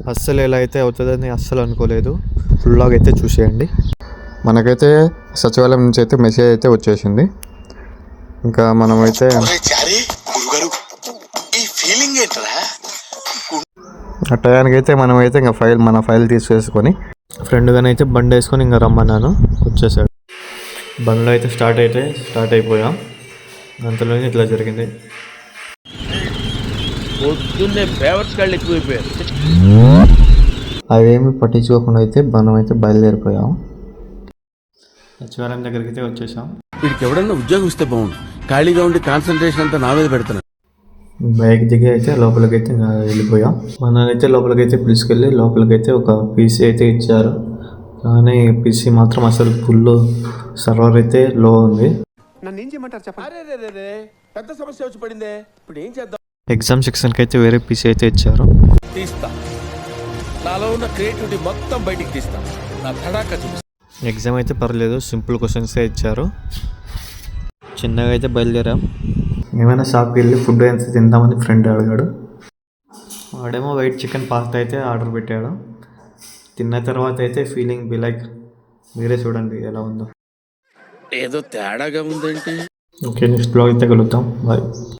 అస్సలు ఎలా అయితే అవుతుందని అస్సలు అనుకోలేదు. ఫుల్లాగా అయితే చూసేయండి. మనకైతే సచివాలయం నుంచి అయితే మెసేజ్ అయితే వచ్చేసింది. ఇంకా మనమైతే ఆ టయానికి అయితే మనమైతే ఇంకా మన ఫైల్ తీసేసుకొని ఫ్రెండ్గానే అయితే బండి వేసుకొని ఇంకా రమ్మన్నాను. వచ్చేసాడు. బండిలో అయితే స్టార్ట్ అయిపోయాం. అంతలోనే ఇట్లా జరిగింది. పొద్దున్నే బేవర్స్ గాళ్ళు ఎక్కువైపోయారు. అవేమి పట్టించుకోకుండా అయితే మనం అయితే బయలుదేరిపోయాం. సచివాలయం దగ్గరికి అయితే వచ్చేసాం. వీడికి ఎవడన్నా ఉద్యోగం ఇస్తే బాగుండు. ఖాళీగా ఉండి కాన్సన్ట్రేషన్ అంతా నా మీద పెడుతున్నాను. బైక్ దిగి అయితే లోపలికైతే వెళ్ళిపోయాం. మననైతే లోపలికైతే పిలుచుకెళ్ళి లోపలికైతే ఒక పీసీ అయితే ఇచ్చారు. కానీ పీసీ మాత్రం అసలు ఫుల్ సర్వర్ అయితే లో ఉంది. పెద్ద సమస్య వచ్చి పడిందే, ఇప్పుడు ఏం చేద్దాం? ఎగ్జామ్ సెక్షన్కి అయితే వేరే పీసీ అయితే ఇచ్చారు. తీస్తా, నాలో ఉన్న క్రియేటివిటీ మొత్తం బయటికి తీస్తా, నా తడాక చూపిస్తా. ఎగ్జామ్ అయితే పర్లేదు, సింపుల్ క్వశ్చన్సే ఇచ్చారు. చిన్నగా అయితే బయలుదేరాం. ఏమైనా షాప్కి వెళ్ళి ఫుడ్ ఎంత తిందామని ఫ్రెండ్ అడిగాడు. వాడేమో వైట్ చికెన్ పాస్తా అయితే ఆర్డర్ పెట్టాడు. తిన్న తర్వాత అయితే ఫీలింగ్ బి లైక్, మీరే చూడండి ఎలా ఉందో. ఏదో తేడాగా ఉందేంటి. ఓకే, నెక్స్ట్ బ్లాగ్ అయితే కలుద్దాం. బాయ్.